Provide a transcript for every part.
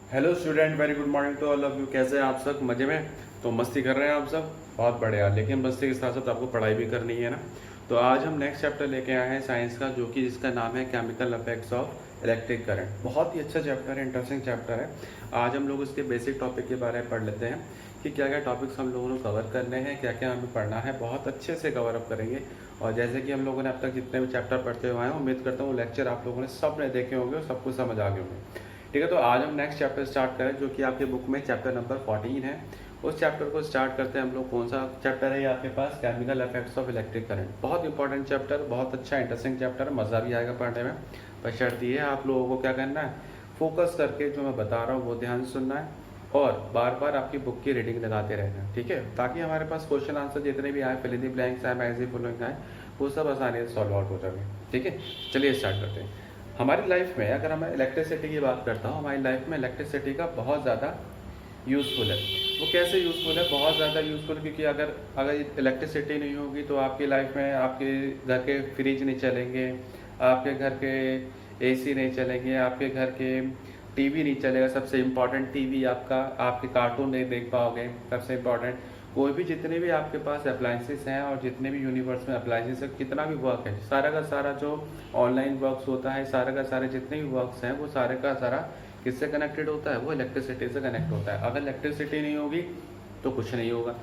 Hello student, very good morning to all of you. कैसे हैं आप सब? मज़े में? तो मस्ती कर रहे हैं आप सब? बहुत बढ़िया। लेकिन मस्ती के साथ साथ आपको पढ़ाई भी करनी है ना। तो आज हम नेक्स्ट चैप्टर लेके आए हैं साइंस का, जो कि जिसका नाम है chemical effects of electric current. बहुत ही अच्छा चैप्टर है, इंटरेस्टिंग चैप्टर है। आज हम लोग उसके बेसिक टॉपिक के बारे में पढ़ लेते हैं कि क्या क्या टॉपिक्स हम लोगों को कवर करने हैं, क्या क्या हमें पढ़ना है। बहुत अच्छे से कवर अप करेंगे। और जैसे कि हम लोगों ने अब तक जितने भी चैप्टर पढ़ते हुए हैं, उम्मीद करता हूँ लेक्चर आप लोगों ने सब ने देखे होंगे और सब कुछ समझ आ गए होंगे। ठीक है, तो आज हम नेक्स्ट चैप्टर स्टार्ट करें, जो कि आपके बुक में चैप्टर नंबर 14 है। उस चैप्टर को स्टार्ट करते हैं हम लोग। कौन सा चैप्टर है ये आपके पास? Chemical effects of electric current. बहुत इंपॉर्टेंट चैप्टर, बहुत अच्छा इंटरेस्टिंग चैप्टर है, मज़ा भी आएगा पढ़ने में। पर शर्त ये है, आप लोगों को क्या करना है, फोकस करके जो मैं बता रहा हूँ वो ध्यान से सुनना है और बार बार आपकी बुक की रीडिंग लगाते रहना है। ठीक है, ताकि हमारे पास क्वेश्चन आंसर जितने भी आए, फिल इन द ब्लैंक्स आए, एज फॉलोइंग आए, वो सब आसानी से सॉल्व आउट हो जाएंगे। ठीक है, चलिए स्टार्ट करते हैं। हमारी लाइफ में अगर मैं इलेक्ट्रिसिटी की बात करता हूँ, हमारी लाइफ में इलेक्ट्रिसिटी का बहुत ज़्यादा यूज़फुल है। वो कैसे यूज़फुल है? बहुत ज़्यादा यूज़फुल, क्योंकि अगर अगर इलेक्ट्रिसिटी नहीं होगी तो आपकी लाइफ में आपके घर के फ्रिज नहीं चलेंगे, आपके घर के एसी नहीं चलेंगे, आपके घर के टीवी नहीं चलेगा। सबसे इम्पॉर्टेंट टीवी आपका, आपके कार्टून नहीं देख पाओगे। सबसे इम्पॉर्टेंट कोई भी, जितने भी आपके पास अप्लाइंसेस हैं और जितने भी यूनिवर्स में अप्लाइंसेस है, कितना भी वर्क है, सारा का सारा जो ऑनलाइन वर्क्स होता है, सारा का सारे जितने भी वर्क्स हैं, वो सारे का सारा किससे कनेक्टेड होता है? वो इलेक्ट्रिसिटी से कनेक्ट होता है। अगर इलेक्ट्रिसिटी नहीं होगी तो कुछ नहीं होगा,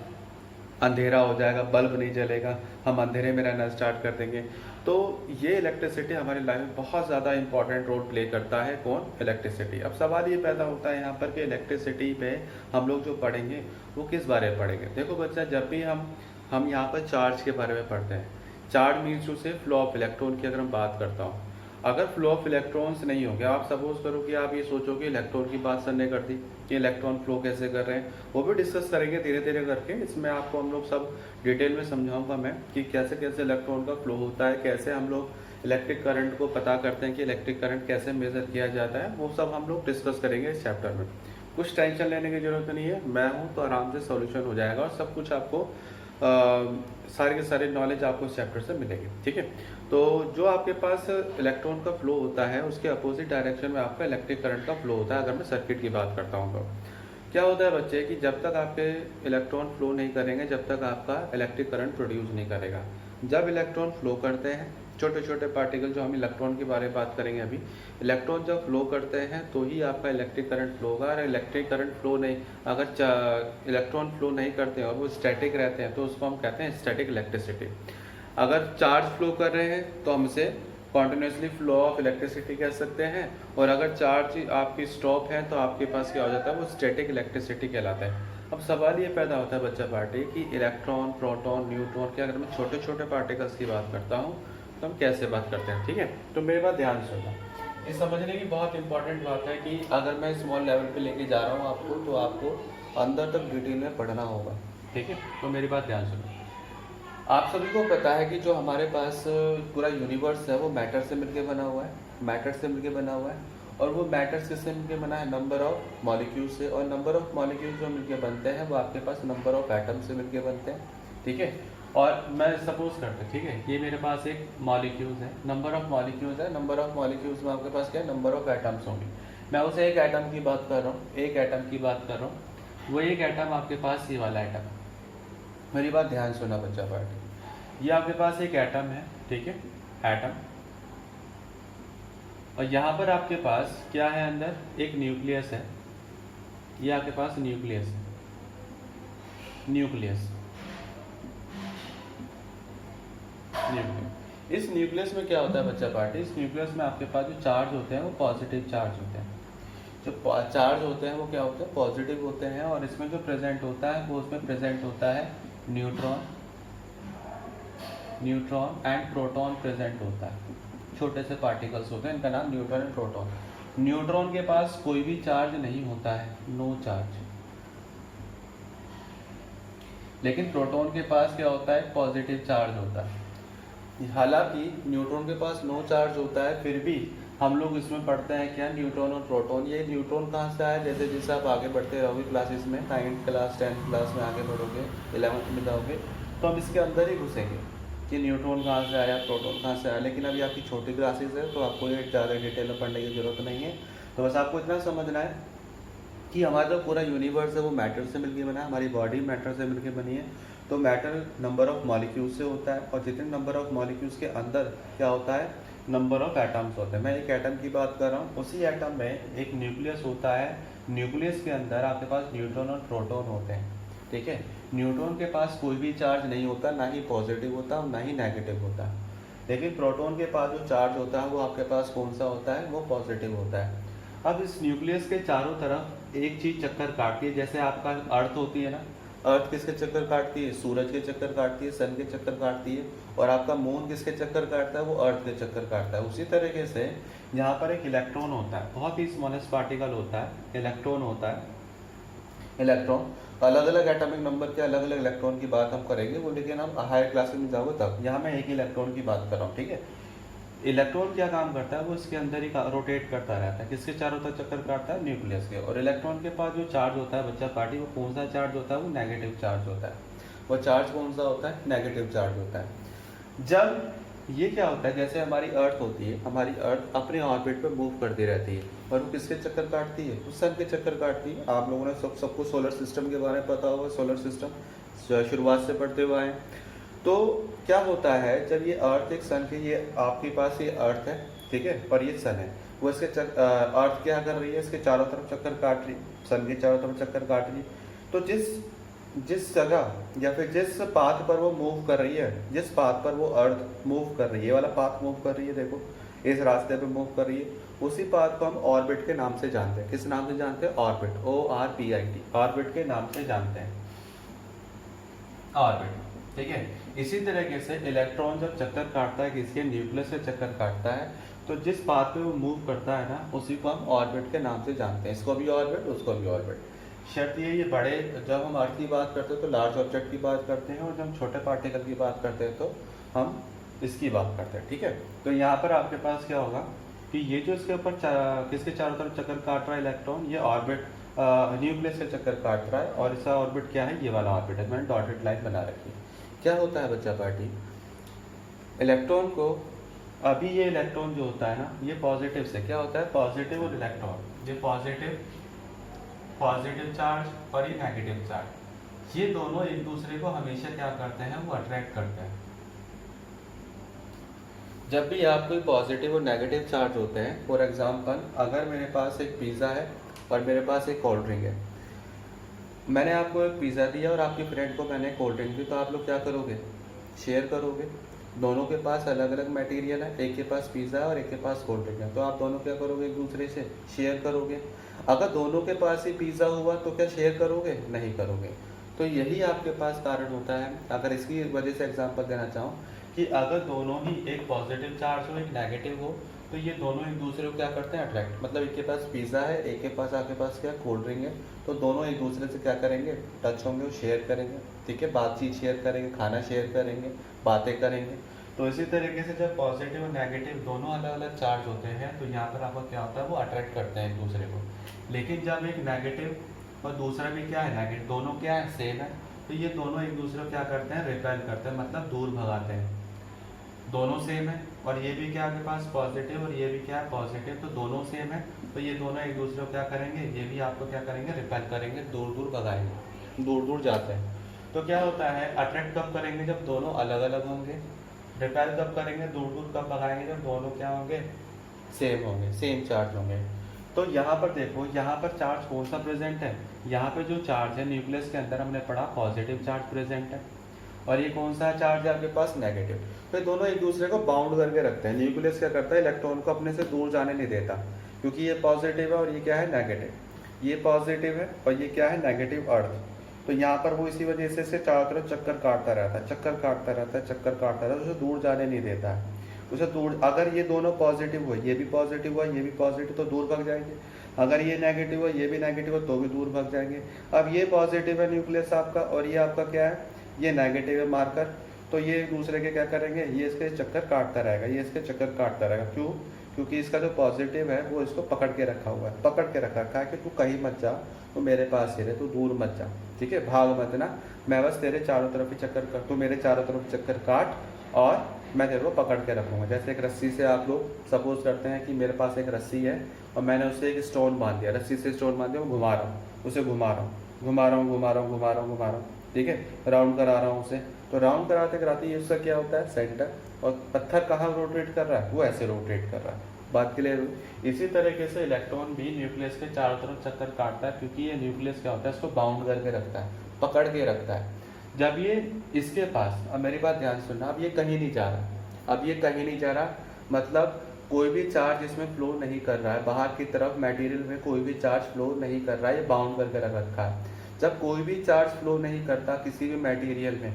अंधेरा हो जाएगा, बल्ब नहीं जलेगा, हम अंधेरे में रहना स्टार्ट कर देंगे। तो ये इलेक्ट्रिसिटी हमारी लाइफ में बहुत ज़्यादा इंपॉर्टेंट रोल प्ले करता है। कौन? इलेक्ट्रिसिटी। अब सवाल ये पैदा होता है यहाँ पर कि इलेक्ट्रिसिटी पे हम लोग जो पढ़ेंगे वो किस बारे में पढ़ेंगे। देखो बच्चा, जब भी हम यहाँ पर चार्ज के बारे में पढ़ते हैं, चार्ज मीन्स टू से फ्लो ऑफ इलेक्ट्रॉन की अगर हम बात करता हूँ, अगर फ्लो ऑफ इलेक्ट्रॉन्स नहीं होंगे, आप सपोज करो कि आप ये सोचो कि इलेक्ट्रॉन की बात सर ने कर दी कि इलेक्ट्रॉन फ्लो कैसे कर रहे हैं, वो भी डिस्कस करेंगे धीरे धीरे करके। इसमें आपको हम लोग सब डिटेल में समझाऊंगा मैं कि कैसे कैसे इलेक्ट्रॉन का फ्लो होता है, कैसे हम लोग इलेक्ट्रिक करंट को पता करते हैं कि इलेक्ट्रिक करंट कैसे मेजर किया जाता है। वो सब हम लोग डिस्कस करेंगे इस चैप्टर में। कुछ टेंशन लेने की जरूरत नहीं है, मैं हूँ तो आराम से सॉल्यूशन हो जाएगा और सब कुछ आपको सारी की सारी नॉलेज आपको इस चैप्टर से मिलेगी। ठीक है, तो जो आपके पास इलेक्ट्रॉन का फ्लो होता है, उसके अपोजिट डायरेक्शन में आपका इलेक्ट्रिक करंट का फ्लो होता है। अगर मैं सर्किट की बात करता हूँ तो क्या होता है बच्चे कि जब तक आपके इलेक्ट्रॉन फ्लो नहीं करेंगे, जब तक आपका इलेक्ट्रिक करंट प्रोड्यूस नहीं करेगा। जब इलेक्ट्रॉन फ्लो करते हैं, छोटे छोटे पार्टिकल, जो हम इलेक्ट्रॉन के बारे में बात करेंगे अभी, इलेक्ट्रॉन जब फ्लो करते हैं तो ही आपका इलेक्ट्रिक करंट फ्लो होगा। और इलेक्ट्रिक करंट फ्लो नहीं, अगर इलेक्ट्रॉन फ्लो नहीं करते हैं और वो स्टैटिक रहते हैं तो उसको हम कहते हैं स्टैटिक इलेक्ट्रिसिटी। अगर चार्ज फ्लो कर रहे हैं तो हम इसे कॉन्टिन्यूसली फ्लो ऑफ इलेक्ट्रिसिटी कह सकते हैं, और अगर चार्ज आपकी स्टॉप है तो आपके पास क्या हो जाता है? वो स्टैटिक इलेक्ट्रिसिटी कहलाता है। अब सवाल ये पैदा होता है बच्चा पार्टी कि इलेक्ट्रॉन, प्रोटॉन, न्यूट्रॉन के अगर मैं छोटे छोटे पार्टिकल्स की बात करता हूँ तो हम कैसे बात करते हैं। ठीक है, तो मेरी बात ध्यान से सुनना। ये समझने की बहुत इंपॉर्टेंट बात है कि अगर मैं स्मॉल लेवल पे लेके जा रहा हूँ आपको, तो आपको अंदर तक डिटेल में पढ़ना होगा। ठीक है, तो मेरी बात ध्यान सुनो। आप सभी को पता है कि जो हमारे पास पूरा यूनिवर्स है वो मैटर से मिलकर बना हुआ है, मैटर से मिलकर बना हुआ है। और वो मैटर किससे मिलकर बना है? नंबर ऑफ मॉलिक्यूल से। और नंबर ऑफ मॉलिक्यूल जो मिलकर बनते हैं वो आपके पास नंबर ऑफ एटम से मिलकर बनते हैं। ठीक है, और मैं सपोज करते, ठीक है, ये मेरे पास एक मॉलिक्यूल्स है, नंबर ऑफ मॉलिक्यूल्स है। नंबर ऑफ मॉलिक्यूल्स में आपके पास क्या है? नंबर ऑफ एटम्स होंगे। मैं उसे एक एटम की बात कर रहा हूँ, एक एटम की बात कर रहा हूँ। वो एक एटम आपके पास ये वाला एटम, मेरी बात ध्यान सुना बच्चा पार्टी, ये आपके पास एक एटम है। ठीक है, एटम। और यहाँ पर आपके पास क्या है? अंदर एक न्यूक्लियस है। ये आपके पास न्यूक्लियस है, न्यूक्लियस, न्यूक्लियस। इस न्यूक्लियस में क्या होता है बच्चा पार्टी? इस न्यूक्लियस में आपके पास जो चार्ज होते हैं वो पॉजिटिव चार्ज होते हैं। जो चार्ज होते हैं वो क्या होते हैं? पॉजिटिव होते हैं। और इसमें जो प्रेजेंट होता है वो उसमें प्रेजेंट होता है neutron, neutron and proton present होता है। छोटे से पार्टिकल्स होते हैं, इनका नाम न्यूट्रॉन एंड प्रोटॉन। न्यूट्रॉन के पास कोई भी चार्ज नहीं होता है, नो चार्ज। लेकिन प्रोटॉन के पास क्या होता है? पॉजिटिव चार्ज होता है। हालांकि न्यूट्रॉन के पास नो चार्ज होता है, फिर भी हम लोग इसमें पढ़ते हैं क्या? न्यूट्रॉन और प्रोटॉन। ये न्यूट्रॉन कहाँ से आया? जैसे जैसे आप आगे बढ़ते रहोगे क्लासेस में, 9th क्लास 10th क्लास में आगे बढ़ोगे, 11th में जाओगे, तो हम इसके अंदर ही घुसेंगे कि न्यूट्रॉन कहाँ से आया, प्रोटॉन कहाँ से आया। लेकिन अभी आपकी छोटी क्लासेस है तो आपको ये ज़्यादा डिटेल में पढ़ने की जरूरत नहीं है। तो बस आपको इतना समझना है कि हमारा जो पूरा यूनिवर्स है वो मैटर से मिलकर बना है, हमारी बॉडी मैटर से मिलकर बनी है। तो मैटर नंबर ऑफ मॉलिक्यूल्स से होता है, और जितने नंबर ऑफ मॉलिक्यूल्स के अंदर क्या होता है, नंबर ऑफ एटम्स होते हैं। मैं एक एटम की बात कर रहा हूँ, उसी एटम में एक न्यूक्लियस होता है, न्यूक्लियस के अंदर आपके पास न्यूट्रॉन और प्रोटॉन होते हैं, ठीक है। न्यूट्रॉन के पास कोई भी चार्ज नहीं होता, ना ही पॉजिटिव होता और ना ही नेगेटिव होता, लेकिन प्रोटॉन के पास जो चार्ज होता है वो आपके पास कौन सा होता है, वो पॉजिटिव होता है। अब इस न्यूक्लियस के चारों तरफ एक चीज चक्कर काटती है, जैसे आपका अर्थ होती है ना, अर्थ किसके चक्कर काटती है, सूरज के चक्कर काटती है, सन के चक्कर काटती है, और आपका मून किसके चक्कर काटता है, वो अर्थ के चक्कर काटता है। उसी तरीके से यहाँ पर एक इलेक्ट्रॉन होता है, बहुत ही स्मॉलेस्ट पार्टिकल होता है, इलेक्ट्रॉन होता है। इलेक्ट्रॉन अलग अलग एटॉमिक नंबर के अलग अलग इलेक्ट्रॉन की बात हम करेंगे वो, लेकिन हम हायर क्लासेस में जाओगे तब। यहाँ मैं एक इलेक्ट्रॉन की बात कर रहा हूँ, ठीक है। इलेक्ट्रॉन क्या काम करता है, वो इसके अंदर ही रोटेट करता रहता है, किसके चारों तरफ चक्कर काटता है, न्यूक्लियस के। और इलेक्ट्रॉन के पास जो चार्ज होता है बच्चा पार्टी, वो कौन सा चार्ज होता है, वो नेगेटिव चार्ज होता है। वो चार्ज कौन सा होता है, नेगेटिव चार्ज होता है। जब ये क्या होता है, जैसे हमारी अर्थ होती है, हमारी अर्थ अपने ऑर्बिट पे मूव करती रहती है, और वो किसके चक्कर काटती है, वो सन के चक्कर काटती है। आप लोगों ने सबको सोलर सिस्टम के बारे में पता होगा, सोलर सिस्टम शुरुआत से पढ़ते हुए आए। तो क्या होता है, जब ये अर्थ एक सन के, ये आपके पास ये अर्थ है, ठीक है, और ये सन है, वो इसके अर्थ क्या कर रही है, इसके चारों तरफ चक्कर काट रही, सन के चारों तरफ चक्कर काट रही। तो जिस जगह या फिर जिस पाथ पर वो मूव कर रही है, जिस पाथ पर वो अर्थ मूव कर रही है, ये वाला पाथ मूव कर रही है, देखो इस रास्ते पे मूव कर रही है, उसी पाथ को हम ऑर्बिट के नाम से जानते हैं। किस नाम से जानते हैं, ऑर्बिट, ORBIT, ऑर्बिट के नाम से जानते हैं, ऑर्बिट, ठीक है। इसी तरीके से इलेक्ट्रॉन जब चक्कर काटता है, किसके, न्यूक्लियस से चक्कर काटता है, तो जिस पाथ पे वो मूव करता है ना, उसी को हम ऑर्बिट के नाम से जानते हैं। इसको भी ऑर्बिट, उसको भी ऑर्बिट। शर्त ये बड़े, जब हम अर्थ की बात करते हैं तो लार्ज ऑब्जेक्ट की बात करते हैं, और जब हम छोटे पार्टिकल की बात करते हैं तो हम इसकी बात करते हैं, ठीक है। तो यहाँ पर आपके पास क्या होगा कि ये जो इसके ऊपर किसके चारों तरफ चक्कर काट रहा है इलेक्ट्रॉन, ये ऑर्बिट न्यूक्लियस से चक्कर काट रहा है, और इसका ऑर्बिट क्या है, ये वाला ऑर्बिट है, मैंने डॉटेड लाइन बना रखी है। क्या होता है बच्चा पार्टी, इलेक्ट्रॉन को, अभी ये इलेक्ट्रॉन जो होता है ना, ये पॉजिटिव से क्या होता है, पॉजिटिव और इलेक्ट्रॉन, ये पॉजिटिव चार्ज और ये नेगेटिव चार्ज, ये दोनों एक दूसरे को हमेशा क्या करते हैं, वो अट्रैक्ट करते हैं। जब भी आप कोई पॉजिटिव और नेगेटिव चार्ज होते हैं, फॉर एग्जांपल अगर मेरे पास एक पिज़्ज़ा है और मेरे पास एक कोल्ड ड्रिंक है, मैंने आपको एक पिज़्ज़ा दिया और आपके फ्रेंड को मैंने कोल्ड ड्रिंक दी, तो आप लोग क्या करोगे, शेयर करोगे। दोनों के पास अलग अलग मटेरियल है, एक के पास पिज़्ज़ा है और एक के पास कोल्ड ड्रिंक है, तो आप दोनों क्या करोगे, एक दूसरे से शेयर करोगे। अगर दोनों के पास ही पिज़्ज़ा हुआ तो क्या शेयर करोगे, नहीं करोगे। तो यही आपके पास कारण होता है। अगर इसकी वजह से एग्जांपल देना चाहूँ कि अगर दोनों ही, एक पॉजिटिव चार्ज हो एक नेगेटिव हो, तो ये दोनों एक दूसरे को क्या करते हैं, अट्रैक्ट। मतलब एक के पास पिज़्ज़ा है, एक के पास आपके पास क्या, कोल्ड ड्रिंक है, तो दोनों एक दूसरे से क्या करेंगे, टच होंगे, शेयर करेंगे, ठीक है, बातचीत शेयर करेंगे, खाना शेयर करेंगे, बातें करेंगे। तो इसी तरीके से जब पॉजिटिव और नेगेटिव दोनों अलग अलग चार्ज होते हैं, तो यहाँ पर आपका क्या होता है, वो अट्रैक्ट करते हैं एक दूसरे को। लेकिन जब एक नेगेटिव और दूसरा भी क्या है, नेगेटिव, दोनों क्या है, सेम है, तो ये दोनों एक दूसरे को क्या करते हैं, रिपेल करते हैं, मतलब दूर भगाते हैं। दोनों सेम है, और ये भी क्या आपके पास पॉजिटिव और ये भी क्या है, पॉजिटिव, तो दोनों सेम है, तो ये दोनों एक दूसरे को क्या करेंगे, ये भी आपको क्या करेंगे, रिपेल करेंगे, दूर दूर भगाएंगे, दूर दूर जाते हैं। तो क्या होता है, अट्रैक्ट कब करेंगे, जब दोनों अलग अलग होंगे। रिपेल कब करेंगे, दूर दूर कब भगाएंगे, जब दोनों क्या होंगे, सेम होंगे, सेम चार्ज होंगे। तो यहाँ पर देखो, यहाँ पर चार्ज कौन सा प्रेजेंट है, यहाँ पे जो चार्ज है न्यूक्लियस के अंदर हमने पढ़ा पॉजिटिव चार्ज प्रेजेंट है, और ये कौन सा चार्ज है आपके पास, नेगेटिव। तो दोनों एक दूसरे को बाउंड करके रखते हैं। न्यूक्लियस क्या करता है, इलेक्ट्रॉन को अपने से दूर जाने नहीं देता, क्योंकि ये पॉजिटिव है और ये क्या है, नेगेटिव। ये पॉजिटिव है और ये क्या है, नेगेटिव अर्थ। तो यहाँ पर वो इसी वजह से इससे चारों तरफ चक्कर काटता रहता है, चक्कर काटता रहता है, चक्कर काटता रहता है, उसे दूर जाने नहीं देता है, उसे दूर। अगर ये दोनों पॉजिटिव हो, ये भी पॉजिटिव हुआ, ये भी पॉजिटिव, तो दूर भाग जाएंगे। अगर ये नेगेटिव हो, ये भी नेगेटिव हो, तो भी दूर भाग जाएंगे। अब ये पॉजिटिव है न्यूक्लियस आपका, और ये आपका क्या है, ये नेगेटिव है मार्कर, तो ये एक दूसरे के क्या करेंगे, ये इसके चक्कर काटता रहेगा, ये इसके चक्कर काटता रहेगा। क्यों, क्योंकि इसका जो पॉजिटिव है वो इसको पकड़ के रखा हुआ है, पकड़ के रखा है कि तू कहीं मत जा, तो मेरे पास ही रहे, तू दूर मत जा, ठीक है, भाग मत ना, मैं बस तेरे चारों तरफ ही चक्कर कर, तू मेरे चारों तरफ चक्कर काट और मैं तेरे को पकड़ के रखूँगा। जैसे एक रस्सी से आप लोग सपोज करते हैं कि मेरे पास एक रस्सी है और मैंने उससे एक स्टोन बांध दिया, रस्सी से स्टोन बांध दिया, वो घुमा रहा हूँ, उसे घुमा रहा हूँ, घुमा रहा हूँ, घुमा रहा हूँ, घुमा रहा हूँ, घुमा रहा हूँ, ठीक है, राउंड करा रहा हूँ उसे। तो राउंड कराते कराते ये उसका क्या होता है, सेंटर। और पत्थर कहाँ रोटेट कर रहा है, वो ऐसे रोटेट कर रहा है। बात क्लियर हुई। इसी तरीके से इलेक्ट्रॉन भी न्यूक्लियस के चारों तरफ चक्कर काटता है, क्योंकि ये न्यूक्लियस क्या होता है, इसको बाउंड करके रखता है, पकड़ के रखता है। जब ये इसके पास, अब मेरी बात ध्यान सुनना, अब ये कहीं नहीं जा रहा, अब ये कहीं नहीं जा रहा, मतलब कोई भी चार्ज इसमें फ्लो नहीं कर रहा है, बाहर की तरफ मटेरियल में कोई भी चार्ज फ्लो नहीं कर रहा है, ये बाउंड करके रख रखा है। जब कोई भी चार्ज फ्लो नहीं करता किसी भी मटेरियल में,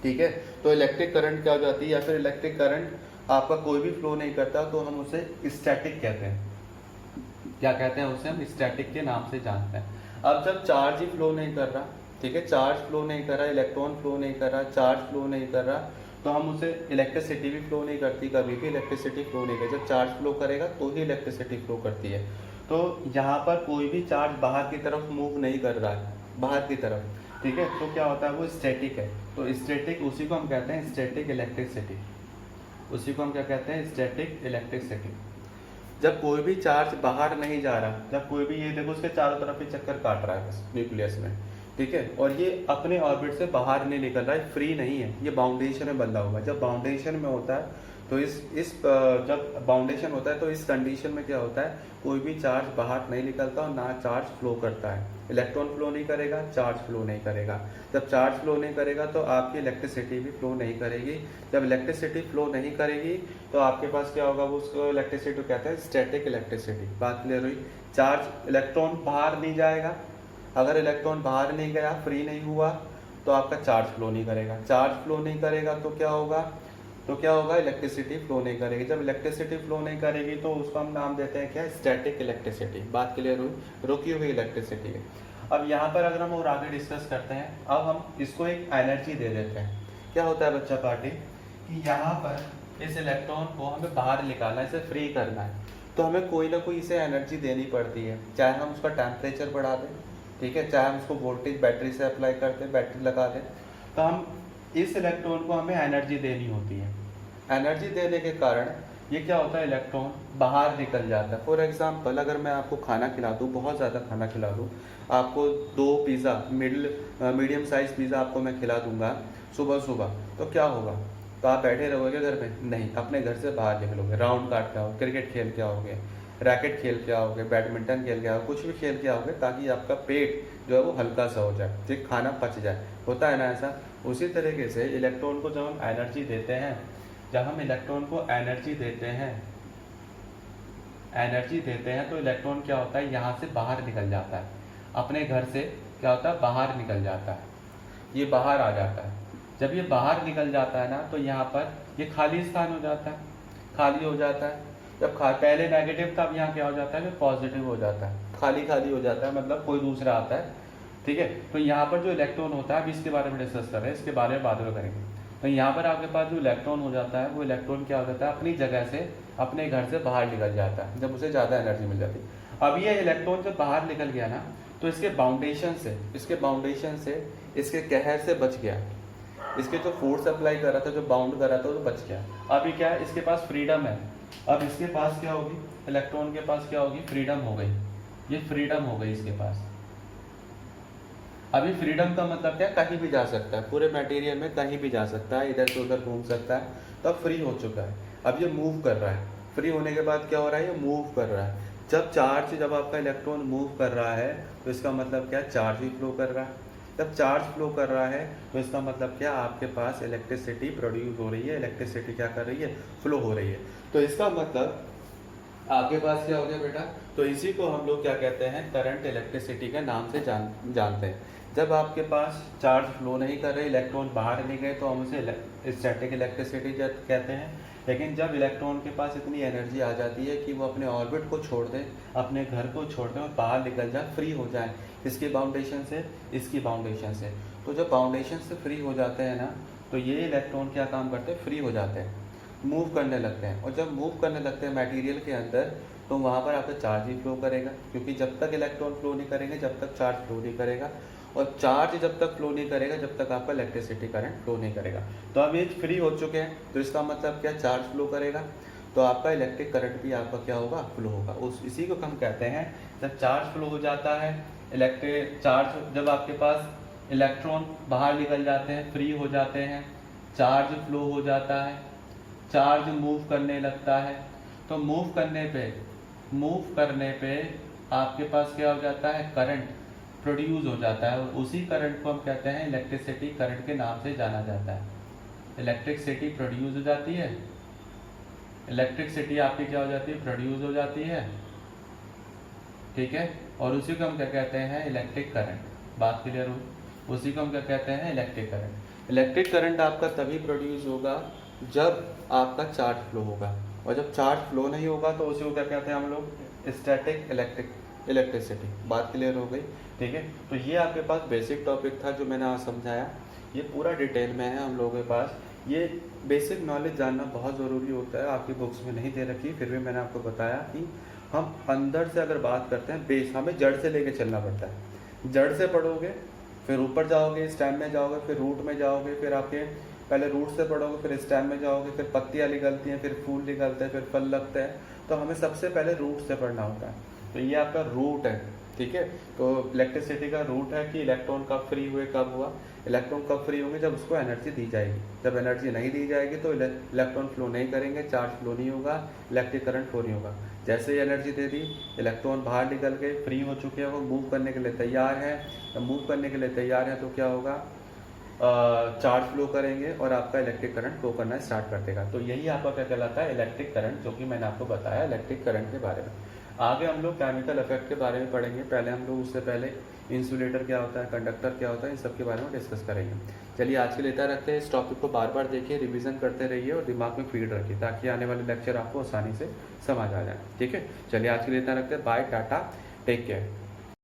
ठीक है, तो इलेक्ट्रिक करंट क्या हो जाती है, या फिर इलेक्ट्रिक करंट आपका कोई भी फ्लो नहीं करता, तो हम उसे स्टैटिक कहते हैं। क्या कहते हैं उसे, हम स्टैटिक के नाम से जानते हैं। अब जब चार्ज ही फ्लो नहीं कर रहा, ठीक है, चार्ज फ्लो नहीं कर रहा, इलेक्ट्रॉन फ्लो नहीं कर रहा, चार्ज फ्लो नहीं कर रहा, तो हम उसे, इलेक्ट्रिसिटी भी फ्लो नहीं करती, कभी भी इलेक्ट्रिसिटी फ्लो नहीं करती। जब चार्ज फ्लो करेगा तो ही इलेक्ट्रिसिटी फ्लो करती है। तो यहाँ पर कोई भी चार्ज बाहर की तरफ मूव नहीं कर रहा है, बाहर की तरफ, ठीक है, तो क्या होता है, वो स्टैटिक है। तो स्टैटिक, उसी को हम कहते हैं स्टैटिक इलेक्ट्रिसिटी, उसी को हम क्या कहते हैं, स्टैटिक इलेक्ट्रिसिटी। जब कोई भी चार्ज बाहर नहीं जा रहा, जब कोई भी, ये देखो उसके चारों तरफ ही चक्कर काट रहा है बस न्यूक्लियस में, ठीक है, और ये अपने ऑर्बिट से बाहर नहीं निकल रहा है, फ्री नहीं है, ये बाउंडेशन में बंधा हुआ है। जब बाउंडेशन में होता है तो जब बाउंडेशन होता है तो इस कंडीशन में क्या होता है, कोई भी चार्ज बाहर नहीं निकलता और ना चार्ज फ्लो करता है। इलेक्ट्रॉन फ्लो नहीं करेगा, चार्ज फ्लो नहीं करेगा। जब चार्ज फ्लो नहीं करेगा तो आपकी इलेक्ट्रिसिटी भी फ्लो नहीं करेगी। जब इलेक्ट्रिसिटी फ्लो नहीं करेगी तो आपके पास क्या होगा, वो उसको इलेक्ट्रिसिटी कहते हैं स्टैटिक इलेक्ट्रिसिटी। बात क्लियर हुई। चार्ज, इलेक्ट्रॉन बाहर नहीं जाएगा, अगर इलेक्ट्रॉन बाहर नहीं गया, फ्री नहीं हुआ, तो आपका चार्ज फ्लो नहीं करेगा। चार्ज फ्लो नहीं करेगा तो क्या होगा, इलेक्ट्रिसिटी फ्लो नहीं करेगी। जब इलेक्ट्रिसिटी फ्लो नहीं करेगी तो उसको हम नाम देते हैं क्या, स्टैटिक इलेक्ट्रिसिटी। बात क्लियर हुई, रुकी हुई इलेक्ट्रिसिटी है। अब यहाँ पर अगर हम और आगे डिस्कस करते हैं, अब हम इसको एक एनर्जी दे देते हैं। क्या होता है बच्चा पार्टी, कि यहाँ पर इस इलेक्ट्रॉन को हमें बाहर निकालना है, इसे फ्री करना है, तो हमें कोई ना कोई इसे एनर्जी देनी पड़ती है। चाहे हम उसका टेम्परेचर बढ़ा दें, ठीक है, चाहे हम उसको वोल्टेज बैटरी से अप्लाई करते हैं, बैटरी लगा दें, तो हम इस इलेक्ट्रॉन को हमें एनर्जी देनी होती है। एनर्जी देने के कारण ये क्या होता है, इलेक्ट्रॉन बाहर निकल जाता है। फॉर एग्जांपल, अगर मैं आपको खाना खिला दूँ, बहुत ज़्यादा खाना खिला दूँ, आपको 2 पिज़्ज़ा, मीडियम साइज़ पिज़्ज़ा आपको मैं खिला दूंगा सुबह सुबह, तो क्या होगा, तो आप बैठे रहोगे घर में, नहीं, अपने घर से बाहर निकलोगे, राउंड काट के आओगे, क्रिकेट खेल के आओगे, रैकेट खेल के आओगे, बैडमिंटन खेल के आओगे, कुछ भी खेल के आओगे, ताकि आपका पेट जो है वो हल्का सा हो जाए, ठीक, खाना पच जाए। होता है ना ऐसा। उसी तरीके से इलेक्ट्रॉन को जब हम एनर्जी देते हैं, जब हम इलेक्ट्रॉन को एनर्जी देते हैं तो इलेक्ट्रॉन क्या होता है, यहाँ से बाहर निकल जाता है, अपने घर से क्या होता है, बाहर निकल जाता है, ये बाहर आ जाता है। जब ये बाहर निकल जाता है ना, तो यहाँ पर ये खाली स्थान हो जाता है, खाली हो जाता है। जब पहले नेगेटिव था, अब यहाँ क्या हो जाता है, पॉजिटिव हो जाता है, खाली खाली हो जाता है, मतलब कोई दूसरा आता है, ठीक है। तो यहाँ पर जो इलेक्ट्रॉन होता है, अभी इसके बारे में डिस्कस कर रहे हैं, इसके बारे में बाद में करेंगे। तो यहाँ पर आपके पास जो इलेक्ट्रॉन हो जाता है, वो इलेक्ट्रॉन क्या हो जाता है, अपनी जगह से, अपने घर से बाहर निकल जाता है, जब उसे ज़्यादा एनर्जी मिल जाती है। अब ये इलेक्ट्रॉन जब बाहर निकल गया ना, तो इसके बाउंडेशन से इसके कहर से बच गया, इसके जो फोर्स अप्लाई कर रहा था, जो बाउंड कर रहा था, वो बच गया। अभी क्या है, इसके पास फ्रीडम है। अब इसके पास क्या होगी, इलेक्ट्रॉन के पास क्या होगी, फ्रीडम हो गई, ये फ्रीडम हो गई इसके पास। अभी फ्रीडम का मतलब क्या, कहीं भी जा सकता है, पूरे मटेरियल में कहीं भी जा सकता है, इधर से उधर घूम सकता है, तो अब फ्री हो चुका है। अब ये मूव कर रहा है, फ्री होने के बाद क्या हो रहा है, ये मूव कर रहा है। जब आपका इलेक्ट्रॉन मूव कर रहा है, तो इसका मतलब क्या, चार्ज भी फ्लो कर रहा है। जब चार्ज फ्लो कर रहा है, तो इसका मतलब क्या, आपके पास इलेक्ट्रिसिटी प्रोड्यूस हो रही है, इलेक्ट्रिसिटी क्या कर रही है, फ्लो हो रही है। तो इसका मतलब आपके पास क्या हो गया बेटा, तो इसी को हम लोग क्या कहते हैं, करंट इलेक्ट्रिसिटी के नाम से जानते हैं। जब आपके पास चार्ज फ्लो नहीं कर रहे, इलेक्ट्रॉन बाहर नहीं गए, तो हम उसे स्टैटिक इलेक्ट्रिसिटी कहते हैं। लेकिन जब इलेक्ट्रॉन के पास इतनी एनर्जी आ जाती है कि वो अपने ऑर्बिट को छोड़ दें, अपने घर को छोड़ दें और बाहर निकल जाए, फ्री हो जाए, इसकी बाउंडेशन से, इसकी बाउंडेशन से, तो जब बाउंडेशन से फ्री हो जाते हैं ना, तो ये इलेक्ट्रॉन क्या काम करते हैं, फ्री हो जाते हैं, मूव करने लगते हैं। और जब मूव करने लगते हैं मटेरियल के अंदर, तो वहाँ पर आपका चार्ज ही फ्लो करेगा, क्योंकि जब तक इलेक्ट्रॉन फ्लो नहीं करेंगे, जब तक चार्ज फ्लो नहीं करेगा। और चार्ज जब तक फ्लो नहीं करेगा जब तक आपका इलेक्ट्रिसिटी करंट फ्लो नहीं करेगा। तो अब ये फ्री हो चुके हैं, तो इसका मतलब क्या, चार्ज फ्लो करेगा तो आपका इलेक्ट्रिक करंट भी आपका क्या होगा, फ्लो होगा। उस इसी को हम कहते हैं, जब चार्ज फ्लो हो जाता है, इलेक्ट्रिक चार्ज, जब आपके पास इलेक्ट्रॉन बाहर निकल जाते हैं, फ्री हो जाते हैं, चार्ज फ्लो हो जाता है, चार्ज मूव करने लगता है, तो मूव करने पे आपके पास क्या हो जाता है, करंट प्रोड्यूस हो जाता है, और उसी करंट को हम कहते हैं इलेक्ट्रिसिटी करंट के नाम से जाना जाता है। इलेक्ट्रिसिटी प्रोड्यूस हो जाती है, इलेक्ट्रिसिटी आपकी क्या हो जाती है, प्रोड्यूस हो जाती है, ठीक है, और उसी को हम क्या कहते हैं, इलेक्ट्रिक करंट। बात क्लियर हुई, उसी को हम क्या कहते हैं, इलेक्ट्रिक करंट। इलेक्ट्रिक करंट आपका तभी प्रोड्यूस होगा जब आपका चार्ज फ्लो होगा, और जब चार्ज फ्लो नहीं होगा तो उसी को क्या कहते हैं हम लोग, स्टैटिक इलेक्ट्रिसिटी। बात क्लियर हो गई, ठीक है। तो ये आपके पास बेसिक टॉपिक था जो मैंने आज समझाया, ये पूरा डिटेल में है हम लोगों के पास। ये बेसिक नॉलेज जानना बहुत ज़रूरी होता है, आपकी बुक्स में नहीं दे रखी, फिर भी मैंने आपको बताया कि हम अंदर से अगर बात करते हैं, बेस हमें जड़ से लेके चलना पड़ता है। जड़ से पढ़ोगे, फिर ऊपर जाओगे, स्टेम में जाओगे, फिर रूट में जाओगे, फिर आपके पहले रूट से पढ़ोगे, फिर स्टेम में जाओगे, फिर पत्तियाँ निकलती हैं, फिर फूल निकलते हैं, फिर फल लगते हैं। तो हमें सबसे पहले रूट से पढ़ना होता है। तो ये आपका रूट है, ठीक है। तो इलेक्ट्रिसिटी का रूट है कि इलेक्ट्रॉन कब फ्री हुए, कब हुआ। इलेक्ट्रॉन कब फ्री होंगे, जब उसको एनर्जी दी जाएगी। जब एनर्जी नहीं दी जाएगी तो इलेक्ट्रॉन फ्लो नहीं करेंगे, चार्ज फ्लो नहीं होगा, इलेक्ट्रिक करंट फ्लो नहीं होगा। जैसे ही एनर्जी दे दी, इलेक्ट्रॉन बाहर निकल के फ्री हो चुके हैं, वो मूव करने के लिए तैयार है। जब मूव करने के लिए तैयार है तो क्या होगा, चार्ज फ्लो करेंगे और आपका इलेक्ट्रिक करंट फ्लो करना स्टार्ट कर देगा। तो यही आपका क्या कहलाता है, इलेक्ट्रिक करंट, जो कि मैंने आपको बताया इलेक्ट्रिक करंट के बारे में। आगे हम लोग केमिकल इफेक्ट के बारे में पढ़ेंगे, पहले हम लोग उससे पहले इंसुलेटर क्या होता है, कंडक्टर क्या होता है, इन सब के बारे में डिस्कस करेंगे। चलिए आज के लिए इतना रखते हैं। इस टॉपिक को बार बार देखिए, रिवीजन करते रहिए और दिमाग में फीड रखिए, ताकि आने वाले लेक्चर आपको आसानी से समझ आ जाए, ठीक है। चलिए आज के लिए इतना रखते हैं, बाय, टाटा, टेक केयर।